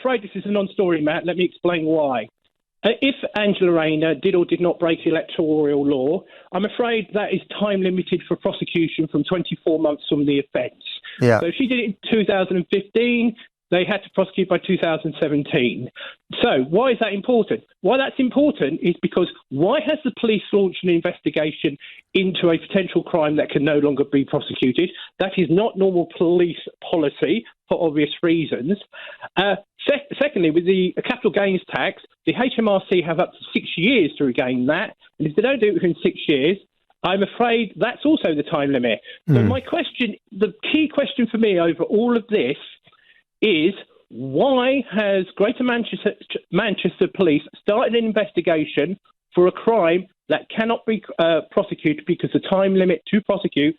afraid this is a non-story, Matt. Let me explain why. If Angela Rayner did or did not break electoral law, I'm afraid that is time limited for prosecution from 24 months from the offence. Yeah. So if she did it in 2015, they had to prosecute by 2017. So why is that important? Why that's important is because why has the police launched an investigation into a potential crime that can no longer be prosecuted? That is not normal police policy for obvious reasons. Secondly, with the capital gains tax, the HMRC have up to 6 years to regain that. And if they don't do it within 6 years, I'm afraid that's also the time limit. So my question, the key question for me over all of this is why has Greater Manchester Police started an investigation for a crime that cannot be prosecuted because the time limit to prosecute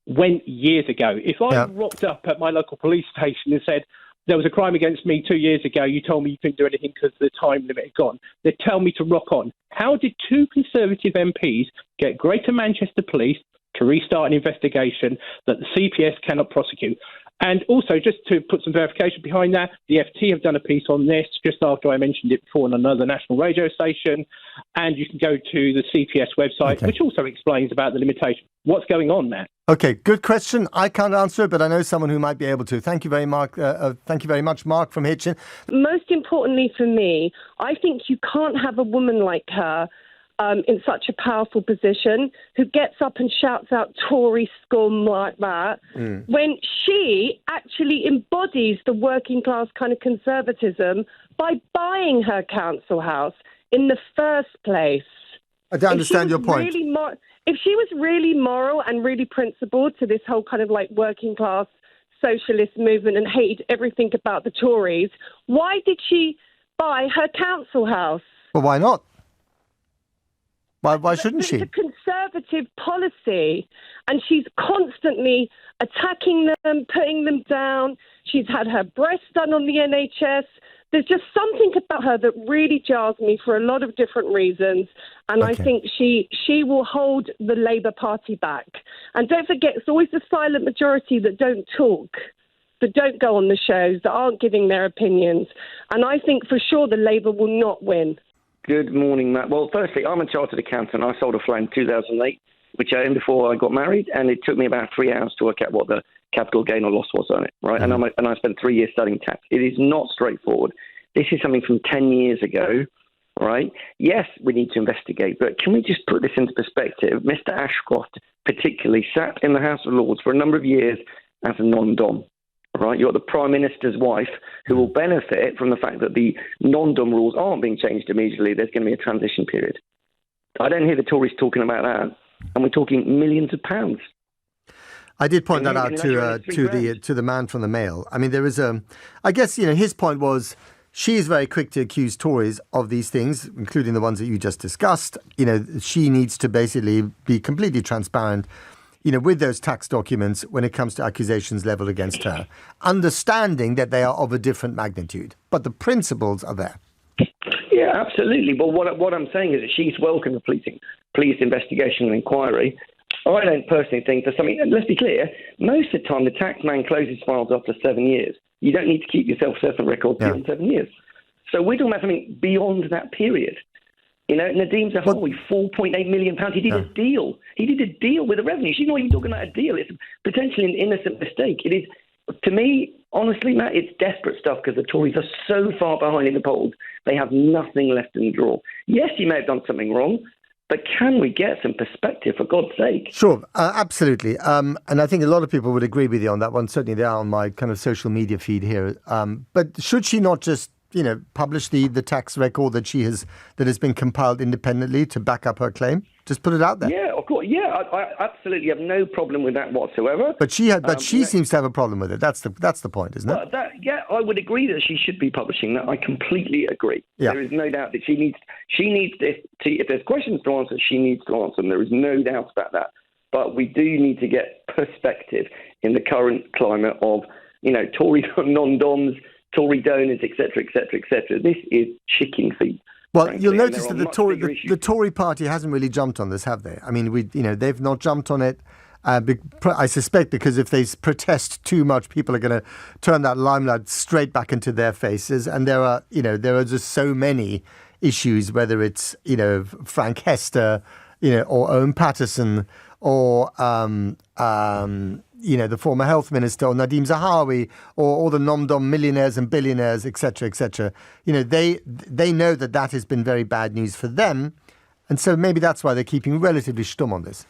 went years ago? If I rocked up at my local police station and said, there was a crime against me 2 years ago, you told me you couldn't do anything because the time limit had gone, they'd tell me to rock on. How did two Conservative MPs get Greater Manchester Police to restart an investigation that the CPS cannot prosecute? And also, just to put some verification behind that, the FT have done a piece on this just after I mentioned it before on another national radio station. And you can go to the CPS website, which also explains about the limitation. What's going on there? Okay, good question. I can't answer it, but I know someone who might be able to. Thank you very much, Mark from Hitchin. Most importantly for me, I think you can't have a woman like her in such a powerful position who gets up and shouts out Tory Scum like that when she actually embodies the working class kind of conservatism by buying her council house in the first place. I don't understand your point. If she was really moral and really principled to this whole kind of like working class socialist movement and hated everything about the Tories, why did she buy her council house? Well, why not? Why shouldn't she? It's a conservative policy, and she's constantly attacking them, putting them down. She's had her breasts done on the NHS. There's just something about her that really jars me for a lot of different reasons, and I think she will hold the Labour Party back. And don't forget, it's always the silent majority that don't talk, that don't go on the shows, that aren't giving their opinions. And I think for sure the Labour will not win. Good morning, Matt. Well, firstly, I'm a chartered accountant. I sold a flat in 2008, which I owned before I got married, and it took me about 3 hours to work out what the capital gain or loss was on it, right? And I spent 3 years studying tax. It is not straightforward. This is something from 10 years ago, right? Yes, we need to investigate, but can we just put this into perspective? Mr. Ashcroft particularly sat in the House of Lords for a number of years as a non-dom. Right, you're the Prime Minister's wife who will benefit from the fact that the non-dom rules aren't being changed immediately. There's going to be a transition period. I don't hear the Tories talking about that, and we're talking millions of pounds. I did point that out to the man from the Mail. I mean, there is I guess his point was she is very quick to accuse Tories of these things, including the ones that you just discussed. She needs to basically be completely transparent with those tax documents when it comes to accusations leveled against her, understanding that they are of a different magnitude. But the principles are there. Yeah, absolutely. Well, what I'm saying is that she's welcome to police investigation and inquiry. I don't personally think for something, let's be clear, most of the time the tax man closes files after 7 years. You don't need to keep yourself certain records beyond 7 years. So we're talking about something beyond that period. Nadeem Zahawi, £4.8 million. He did a deal. He did a deal with the revenue. She's not even talking about a deal. It's potentially an innocent mistake. It is, to me, honestly, Matt, it's desperate stuff because the Tories are so far behind in the polls. They have nothing left in the drawer. Yes, you may have done something wrong, but can we get some perspective, for God's sake? Sure, absolutely. And I think a lot of people would agree with you on that one. Certainly they are on my kind of social media feed here. But should she not just publish the tax record that has been compiled independently to back up her claim? Just put it out there. Yeah, of course. Yeah, I absolutely have no problem with that whatsoever. But she seems to have a problem with it. That's the point, isn't it? I would agree that she should be publishing that. I completely agree. Yeah. There is no doubt that she needs if there's questions to answer, she needs to answer them. There is no doubt about that. But we do need to get perspective in the current climate of Tory non-doms, Tory donors, etc., etc., etc. This is chicken feed. Well, frankly, you'll notice that the Tory party hasn't really jumped on this, have they? I mean, they've not jumped on it. I suspect because if they protest too much, people are going to turn that limelight straight back into their faces. And there are just so many issues, whether it's, Frank Hester, or Owen Patterson, or, the former health minister, or Nadeem Zahawi, or all the nom-dom millionaires and billionaires, etc., etc. They know that has been very bad news for them. And so maybe that's why they're keeping relatively stum on this.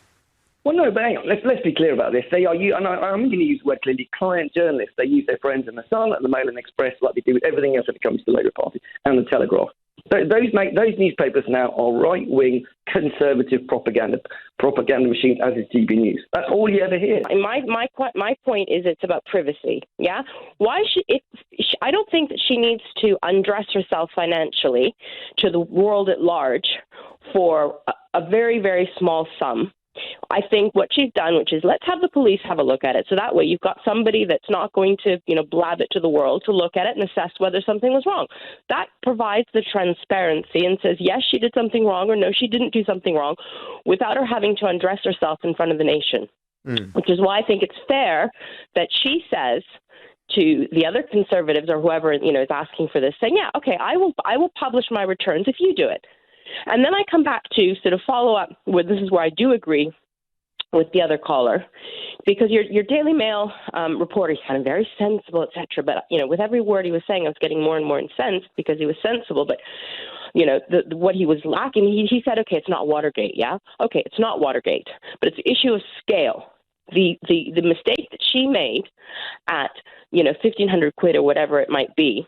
Well, no, but hang on. Let's be clear about this. They are, and I'm going to use the word clearly, client journalists. They use their friends in the Sun and the Mail and Express like they do with everything else that comes to the Labour Party and the Telegraph. Those newspapers now are right-wing conservative propaganda machines, as is GB News. That's all you ever hear. And my point is it's about privacy. Yeah, I don't think that she needs to undress herself financially to the world at large for a very, very small sum. I think what she's done, which is let's have the police have a look at it. So that way you've got somebody that's not going to, blab it to the world to look at it and assess whether something was wrong. That provides the transparency and says, yes, she did something wrong, or no, she didn't do something wrong, without her having to undress herself in front of the nation. Which is why I think it's fair that she says to the other conservatives or whoever, is asking for this, saying, yeah, okay, I will publish my returns if you do it. And then I come back to sort of follow up with, this is where I do agree with the other caller, because your Daily Mail reporter, he's kind of very sensible, etc. But, with every word he was saying, I was getting more and more incensed because he was sensible. But, what he was lacking, he said, okay, it's not Watergate. Yeah. Okay, it's not Watergate, but it's an issue of scale. The mistake that she made at, 1,500 quid or whatever it might be,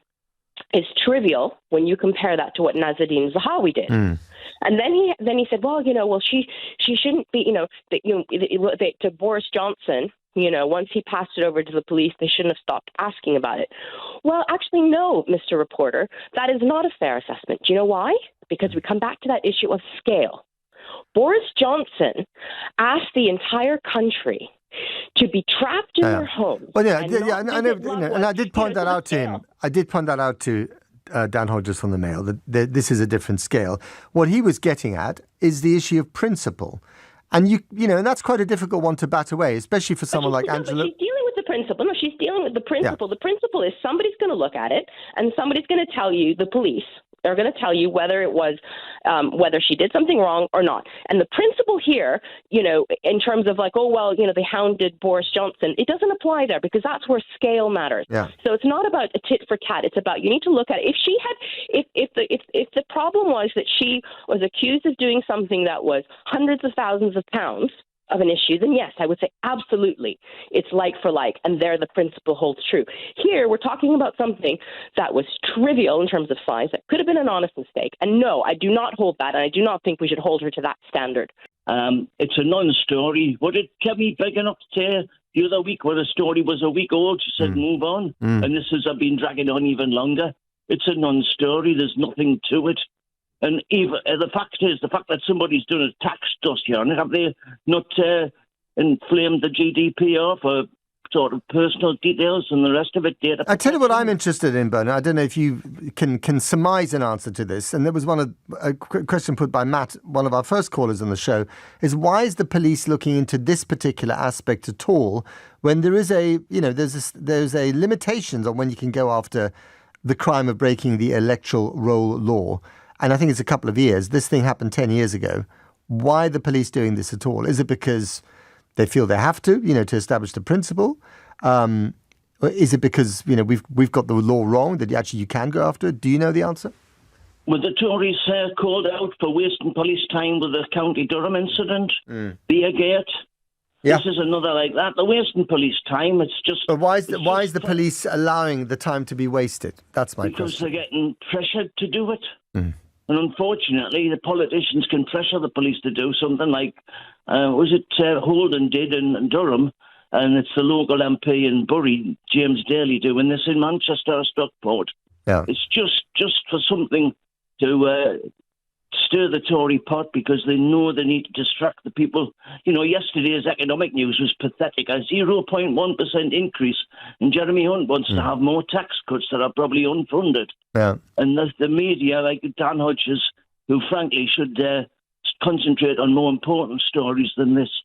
is trivial when you compare that to what Nazanin Zahawi did. And then he said, well, she shouldn't be, to Boris Johnson, once he passed it over to the police, they shouldn't have stopped asking about it. Well, actually, no, Mr. Reporter, that is not a fair assessment. Do you know why? Because we come back to that issue of scale. Boris Johnson asked the entire country to be trapped in their homes. Well, and I did point that out to him. I did point that out to Dan Hodges from the Mail, that this is a different scale. What he was getting at is the issue of principle. And, and that's quite a difficult one to bat away, especially for someone like Angela. But she's dealing with the principle. No, she's dealing with the principle. Yeah. The principle is somebody's going to look at it, and somebody's going to tell you, the police, they're going to tell you whether it was, whether she did something wrong or not. And the principle here, in terms of they hounded Boris Johnson, it doesn't apply there because that's where scale matters. Yeah. So it's not about a tit for tat. It's about, you need to look at it. If the problem was that she was accused of doing something that was hundreds of thousands of pounds of an issue, then yes, I would say absolutely it's like for like, and there the principle holds true. Here we're talking about something that was trivial in terms of size, that could have been an honest mistake, and no, I do not hold that, and I do not think we should hold her to that standard. It's a non-story. What did Kevin big enough to say the other week when the story was a week old? She said move on, and this has been dragging on even longer. It's a non-story. There's nothing to it. And even the fact that somebody's done a tax dossier on it, have they not inflamed the GDPR for sort of personal details and the rest of it? Data. I tell you what I'm interested in, Bernard. I don't know if you can surmise an answer to this. And there was a question put by Matt, one of our first callers on the show, is why is the police looking into this particular aspect at all when there is there's a limitations on when you can go after the crime of breaking the electoral roll law. And I think it's a couple of years. This thing happened 10 years ago. Why are the police doing this at all? Is it because they feel they have to establish the principle? Or is it because, we've got the law wrong, that actually you can go after it? Do you know the answer? Well, the Tories called out for wasting police time with the County Durham incident, Beergate. Yeah. This is another like that. They're wasting police time. It's just. But why is the police allowing the time to be wasted? That's my question. Because they're getting pressured to do it. And unfortunately, the politicians can pressure the police to do something like, Holden did in Durham, and it's the local MP in Bury, James Daly, doing this in Manchester or Stockport. Yeah. It's just for something to stir the Tory pot because they know they need to distract the people. Yesterday's economic news was pathetic. A 0.1% increase, and Jeremy Hunt wants to have more tax cuts that are probably unfunded. Yeah. And the media, like Dan Hodges, who frankly should concentrate on more important stories than this.